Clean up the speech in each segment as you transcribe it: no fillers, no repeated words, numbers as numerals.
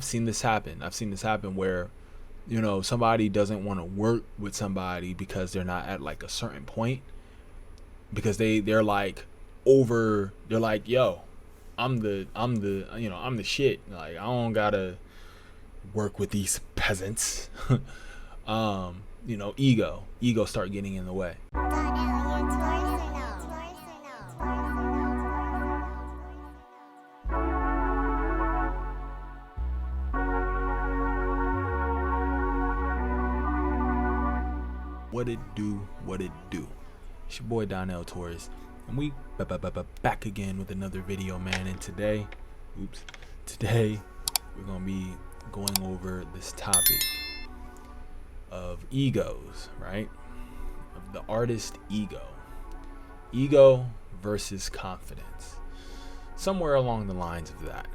seen this happen. I've seen this happen where, somebody doesn't want to work with somebody because they're not at like a certain point, because they're like they're like, yo, I'm the shit. Like, I don't gotta work with these peasants. Ego start getting in the way. What it do? What it do? It's your boy Donnell Torres, and we back again with another video, man. And today we're gonna be going over this topic of egos, right? Of the artist ego versus confidence, somewhere along the lines of that.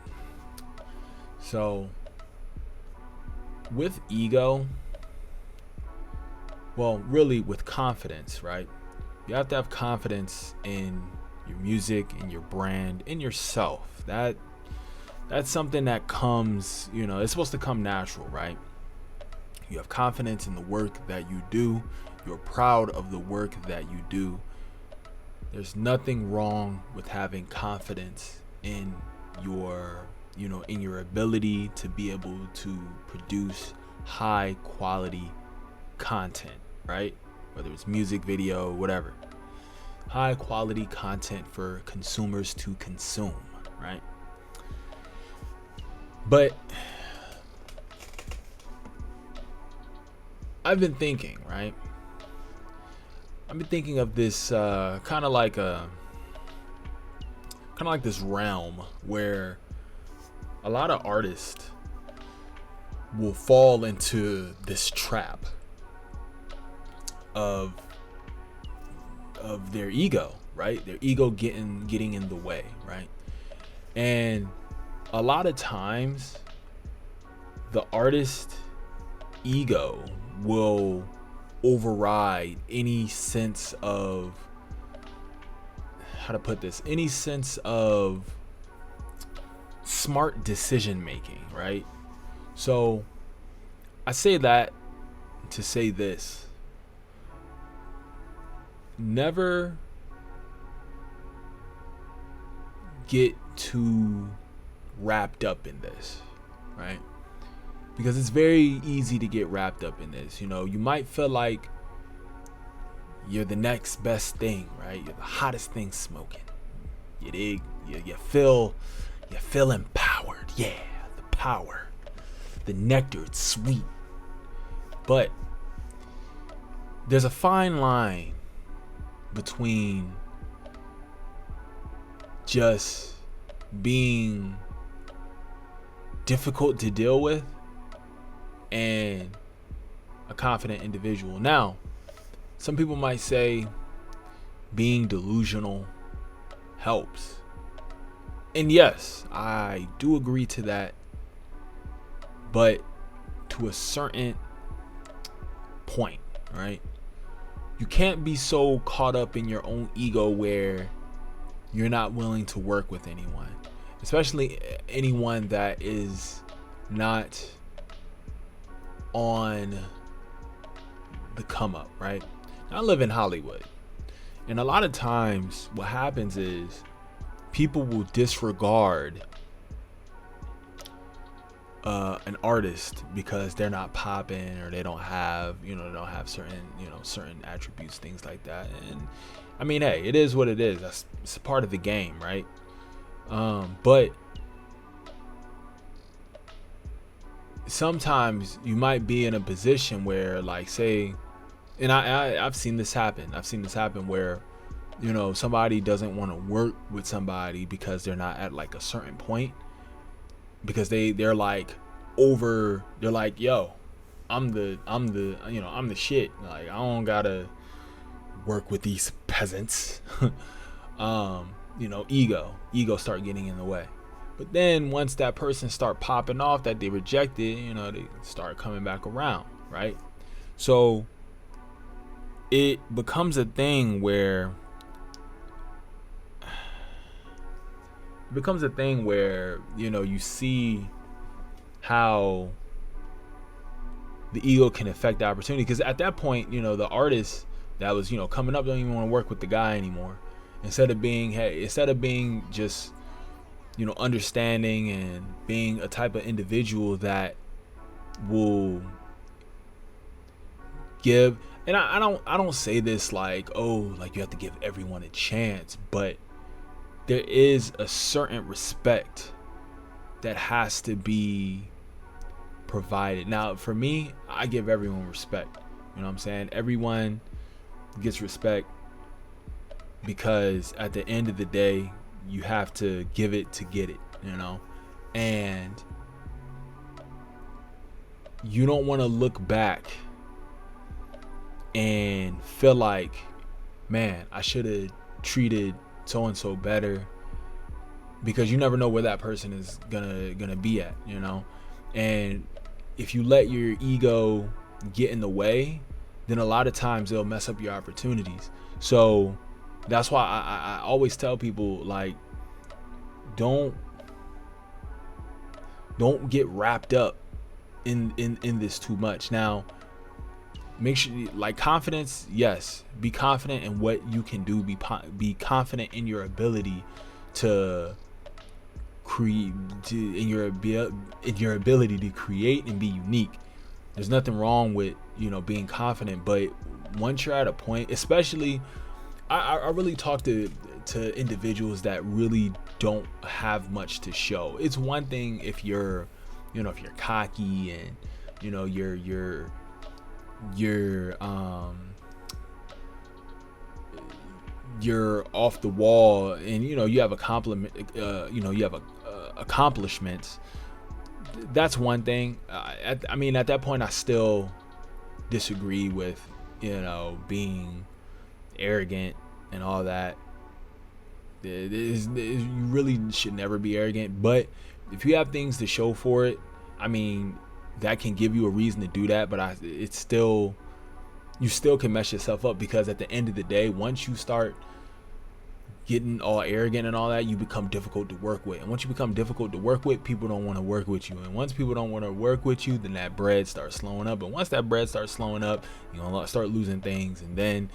So with ego, well, really with confidence, right? You have to have confidence in your music, in your brand, in yourself. That's something that comes, it's supposed to come natural, right? You have confidence in the work that you do. You're proud of the work that you do. There's nothing wrong with having confidence in your, in your ability to be able to produce high quality content, right? Whether it's music, video, whatever. High quality content for consumers to consume, right? But I've been thinking, right? I've been thinking of this kind of like this realm where a lot of artists will fall into this trap of their ego, right? Their ego getting in the way, right? And a lot of times the artist ego will override any sense of, how to put this, any sense of smart decision making, right? So I say that to say this: never get too wrapped up in this, right? Because it's very easy to get wrapped up in this. You might feel like you're the next best thing, right? You're the hottest thing smoking. You dig? You feel empowered. Yeah, the power, the nectar, it's sweet. But there's a fine line between just being difficult to deal with and a confident individual. Now, some people might say being delusional helps. And yes, I do agree to that. But to a certain point, right? You can't be so caught up in your own ego where you're not willing to work with anyone, especially anyone that is not on the come up, right? I live in Hollywood, and a lot of times what happens is people will disregard an artist because they're not popping, or they don't have certain attributes, things like that. And I mean, hey, it is what it is. It's a part of the game, right? But sometimes you might be in a position where, like, say, and I've seen this happen. I've seen this happen where, somebody doesn't want to work with somebody because they're not at like a certain point, because they're like they're like, yo, I'm the shit. Like, I don't gotta work with these peasants. Ego start getting in the way. But then once that person start popping off that they rejected, they start coming back around, right? So it becomes a thing where you see how the ego can affect the opportunity. Because at that point, the artist that was, coming up don't even want to work with the guy anymore. Instead of being just, understanding and being a type of individual that will give. And I don't say this like, oh, like you have to give everyone a chance, but there is a certain respect that has to be provided. Now, for me, I give everyone respect. You know what I'm saying? Everyone gets respect because at the end of the day, you have to give it to get it, And you don't want to look back and feel like, man, I should have treated so and so better, because you never know where that person is gonna be at, And if you let your ego get in the way, then a lot of times it'll mess up your opportunities. So that's why I always tell people, like, don't get wrapped up in this too much. Now, make sure, like, confidence, yes, be confident in what you can do, be confident in your ability to create, in your ability to create and be unique. There's nothing wrong with being confident, but once you're at a point, especially, I really talk to individuals that really don't have much to show. It's one thing if you're cocky and you're off the wall, and you have accomplishments. That's one thing. At that point, I still disagree with being arrogant and all that. You really should never be arrogant, but if you have things to show for it, that can give you a reason to do that. But you still can mess yourself up, because at the end of the day, once you start getting all arrogant and all that, you become difficult to work with. And once you become difficult to work with, people don't want to work with you. And once people don't want to work with you, then that bread starts slowing up. And once that bread starts slowing up, you're gonna start losing things, and then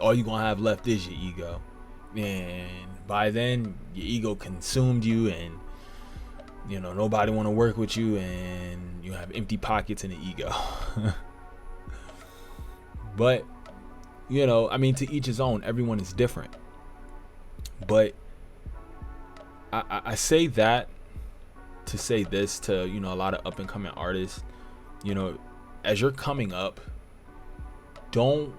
all you're gonna have left is your ego. And by then, your ego consumed you, and nobody want to work with you, and you have empty pockets in the ego. But to each his own. Everyone is different. But I say that to say this to a lot of up and coming artists. As you're coming up, don't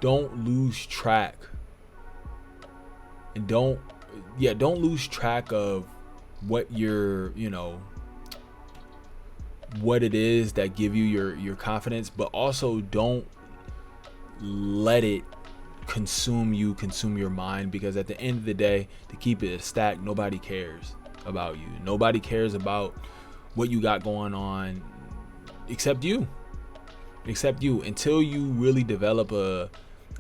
lose track, and don't lose track of what what it is that give you your confidence, but also don't let it consume your mind, because at the end of the day, to keep it a stack, nobody cares about you. Nobody cares about what you got going on except you until you really develop a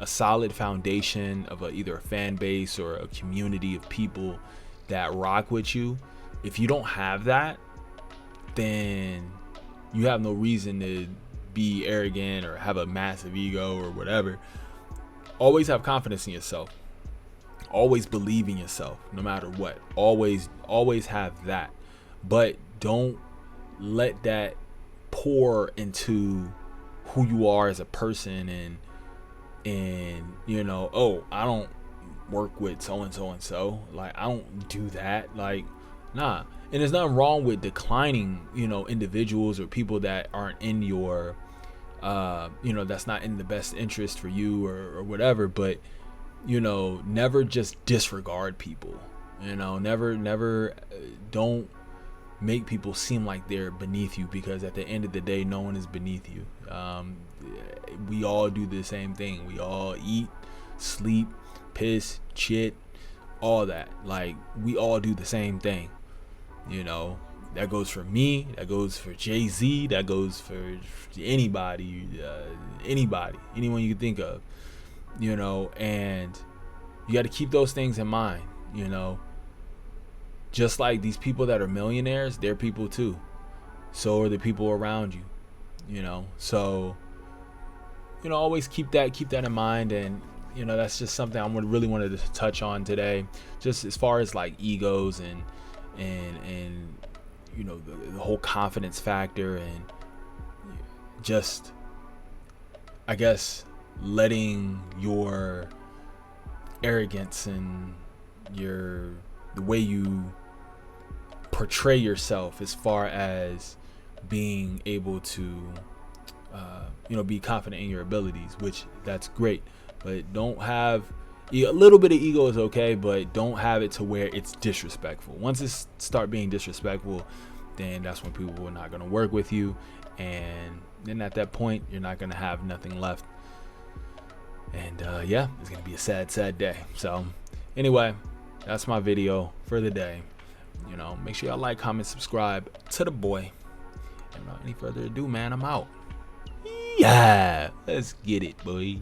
solid foundation of either a fan base or a community of people that rock with you. If you don't have that, then you have no reason to be arrogant or have a massive ego or whatever. Always have confidence in yourself. Always believe in yourself, no matter what. Always have that. But don't let that pour into who you are as a person, and oh, I don't work with so and so. Like, I don't do that. Like, nah. And there's nothing wrong with declining, individuals or people that aren't in your that's not in the best interest for you or whatever. But never just disregard people. Never don't make people seem like they're beneath you, because at the end of the day, no one is beneath you. We all do the same thing. We all eat, sleep, piss, shit, all that. Like, we all do the same thing. That goes for me, that goes for Jay-Z, that goes for anybody, anyone you can think of, and you got to keep those things in mind. just like these people that are millionaires, they're people too. So are the people around you, you know. So, you know, always keep that in mind. And you know, that's just something I really wanted to touch on today, just as far as like egos and you know, the whole confidence factor, and just, I guess, letting your arrogance and the way you portray yourself, as far as being able to you know, be confident in your abilities, which that's great, but don't have a little bit of ego is okay, but don't have it to where it's disrespectful. Once it start being disrespectful, then that's when people are not going to work with you, and then at that point you're not going to have nothing left. And yeah, it's going to be a sad day. So anyway, that's my video for the day. You know, make sure y'all like, comment, subscribe to the boy. And without any further ado, man, I'm out. Yeah, let's get it, boy.